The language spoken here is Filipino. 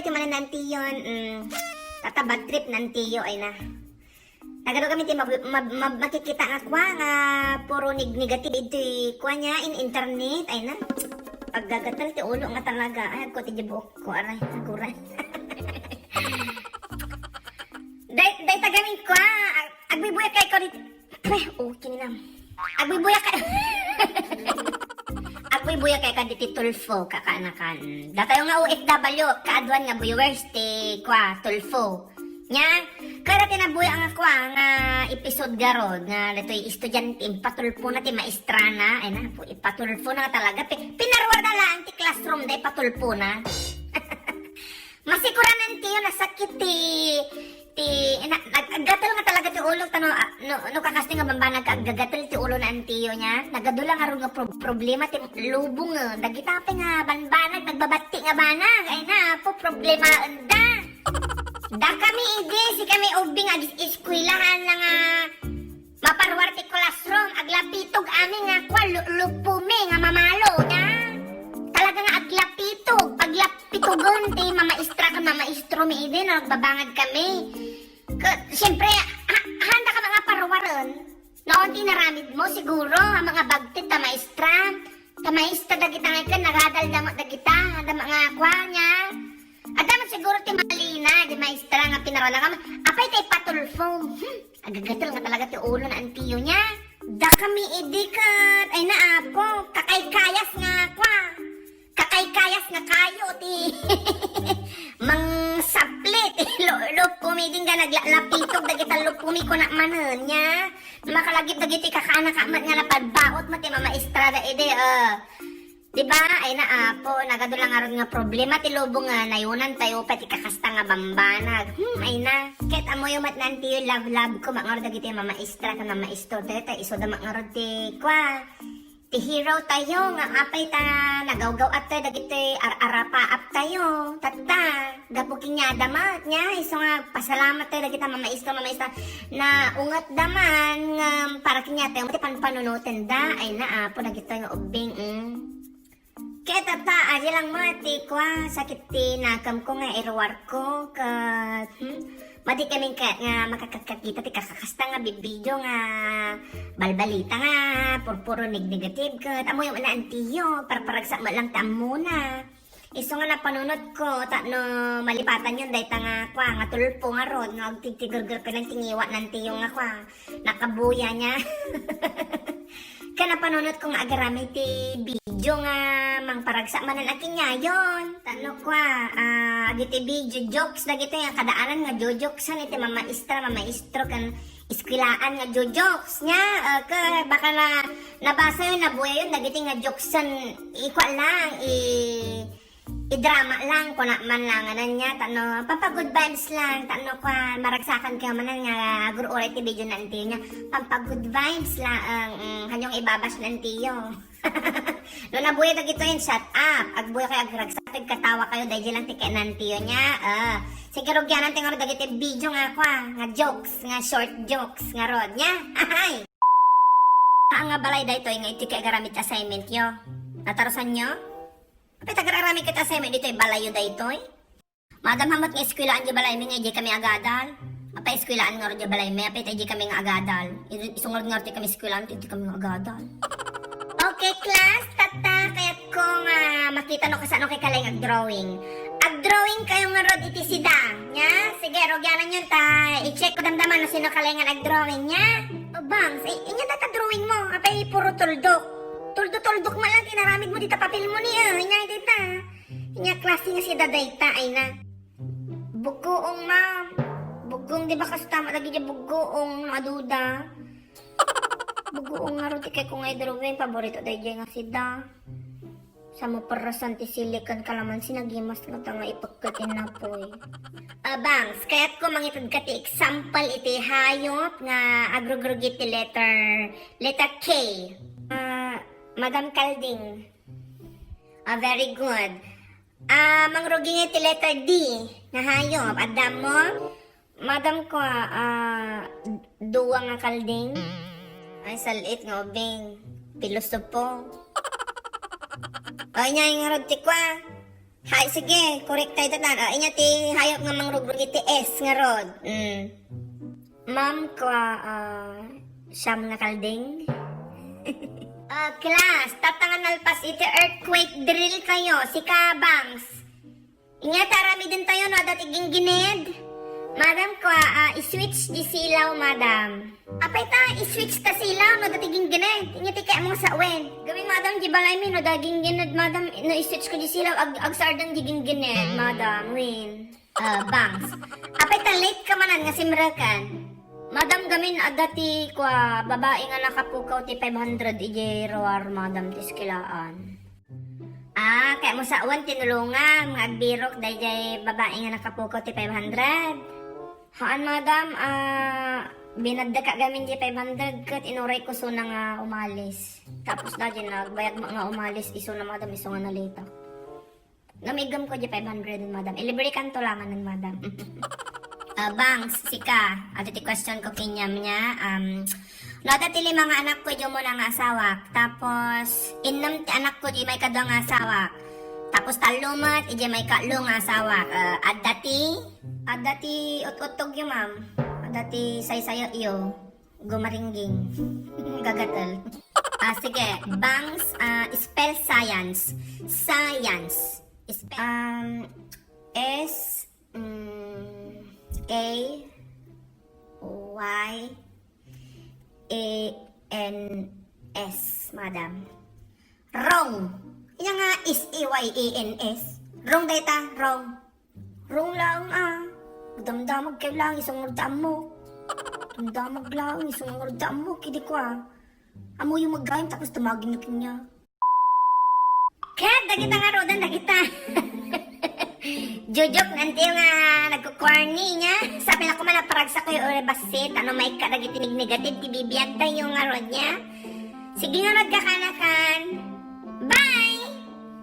dito man nanti yun. Tatabad trip nanti yun ay na. Nagano kami ti makikita nga kwa nga puro negative ito kwa niya in internet ay na. Paggagatal ti ulo nga talaga. Ay ko ti buok ko aray aguray. Day tagamin kwa. Agbibuya kay ko dito. Okay na. Agbibuya kay Agbibuya kay ka dito Tulfo kakanakan. Datayo nga OFW kaadwan nga viewers ti kwa Tulfo. Nya, kaya tinabuya ang ako nga episode garod nga dito'y estudyante patulpo na ti maestrana. Ay na po, ipatulpo na talaga. Pinarwar na lang ti classroom da ipatulpo na. Masikuranan ti yun, nasakit nagagatal nga talaga ti ulo. No kakasting nga bamba nagagatal ti ulo na antiyo niya. Nagadula nga rin nga problema ti lubong. Nagitapi nga banbanag, nagbabati nga banag. Ay na po, problema anda. Da kami si kami ubing iskwilahan na nga maparwar ti classroom aglapitog amin nga kwa lupumi nga mamalo na talaga nga aglapitog paglapitugon ti mamaistra ka mamaistro mi ide no nagbabangad kami siyempre handa ka mga parwaron noon ti naramid mo siguro ang mga bagtit ta maistra dagita nga ka nagadal damot dagita handa mga kwa niya at dapat siguro ti malina, di maestra nga pinarala ka. Apay tayo patulfo. Agagatal nga talaga ti ulo na antiyo niya. Da kami idikat. Ay naapo, kakaykayas nga kwa. Kakaykayas nga kayo ti. Mang saplit. Lupumi din ka naglalapitog. Dagita lupumi ko na manan niya. Makalagip dagiti kakana-kamat nga napadbaot mo ti mamaestra da ide. Diba? Ay naapo, nagadulang aron nga problema ti lubong nga nayunan tayo pati kakasta nga bambanag. Ay na. Kahit amoy umat nanti yung love ko mangaro dagiti mamaistra ka mamaistro tayo tayo iso da mangaro ti kwa. Ti hero tayo nga apay ta nagawgaw at tayo dagiti arapa up tayo. Tata, gapuking niya damat niya. Iso nga pasalamat tayo dagiti mamaistra na ungat daman nga para kinya tayo mati panpanunutin da. Ay naapo dagiti nga ubing kaya tata, aja lang mati kwa, sakit ti nakam ko nga irwar ko, mati kaming nga makakakita ti kakakasta nga bibidyo nga balbalita nga, puro negative ka, tamo yung antiyo, paragsa mo lang tamo na. Iso nga napanunod ko, no malipatan yun, dahi nga kwa, nga tulpo nga rod, nga tigtigurgur pa lang tingiwa nantiyo nga kwa, nakabuya niya. Kaya napanunod ko nga agarami ti video nga mang paragsa manan akin niya yon. Tano kwa, agiti video jokes na gito yung kadaanan nga jojoksan iti mamaistro kan iskwilaan nga jojokes niya. Baka na nabasa yun, nabuya yun, nagiti nga jokesen ikwa lang, i-drama lang ko na man lang anan niya tano pampagood vibes lang tano kwa maragsakan kayo manan nga guru oray ti video na antiyo niya pampagood vibes lang kanyong ibabas na antiyo no nabuya na gito yung shut up agbuya kayo agragsakig katawa kayo dahil lang ti kay nantiyo niya siguro gyanan tingo dagiti video nga kwa nga jokes nga short jokes nga rod niya ahay nga balay dayto nga iti kay garamit assignment yo natarusan nyo. Apay tagararami kita sa dito ay balayo da ito eh. Madam hamot nga eskwilaan di balay mi nga di kami agadal. Apay eskwilaan nga di balay mi apay di kami nga agadal. Isungod nga kami eskwilaan di kami nga agadal. Okay class, tata kayat ko nga makita no kasano kay kalay ag-drawing. Ag-drawing kayo nga rod iti sida. Nya? Sige, rogyanan yun ta. I-check ko damdaman no sino kalay nga nag-drawing nya. O bangs, inya data drawing mo. Apay puro tuldok. Tuldok mo lang, tinaramid mo dita papel mo niya. Inya dita. Inya klase nga si dadayta ay na. Bugoong ma'am. Bugong di ba kasi tama lagi dyan bugoong maduda. Bugoong nga rin kay kung ay drawing paborito day dyan nga si da. Sa mo parasan ti silikan kalaman sinagimas nga tanga ipagkatin na po eh. Bangs, kaya't ko mangitad ka ti example iti hayop nga agrogrugit ti letter K. Madam Calding. Very good. Mangrugi nga ti letter D na hayop. Adam mo? Madam ko, duwa nga Calding. Ay, salit nga ubing. Pilosopo. Ay, niya yung roti ko Hay, sige, correct tayo tatan. Inya ti hayop nga mangrugro iti S nga rod. Ma'am, siyam nga kalding. Class, tatangan nalpas iti earthquake drill kayo, si Kabangs. Inya tarami din tayo no, datiging ginid. Madam, i-switch di silaw, madam. Apay ta, i-switch ta silaw, no, datiging ginid. Inya ti kaya mo sa wen. Gawin, madam, di balay mi, no, daging ginid, madam, no, i-switch ko di silaw, ag sardan diging ginid, madam, win. Bangs. Apay ta, late ka manan, nga simrakan. Madam, gamin, adati, babae nga nakapukaw ti 500, ije roar, madam, tiskilaan. Kaya mo sa uwan, tinulungan, mga agbirok, dahil babae nga nakapukaw ti 500. Haan, madam, binadda ka gamin di 500 kat inuray ko so na nga umalis. Tapos na dyan, nagbayad mo nga umalis, iso na madam, iso nga nalita. Namigam ko di 500, madam. Ilibre kanto lang ng madam. Bangs, sika, at iti question ko kinyam niya, dati mga anak ko di mo na nga asawak. Tapos, innam ti anak ko di may kadwa nga asawak. Tapos talumat, ije may katlo nga asawak. Adati ut-utog yung ma'am. Adati say-sayo iyo. Gumaringging. Gagatal. Sige, Bangs, spell science. Science. S, A, Y, A, N, S, madam. Wrong. Yan nga is A-Y-A-N-S. Wrong data, wrong. Wrong lang Damdamag kayo lang, isang ngurdaan mo. Damdamag lang, isang ngurdaan mo. Kidi ko Amo yung mag-game, tapos tumagin na kanya. Kat, dagita nga rodan, dagita. Jujok, nanti yung nagkukorny niya. Sabi na ko man naparagsa ko yung basit. Ano may kadagitinig negative, tibibiyag tayo yung rod niya. Sige nga rod kakanakan.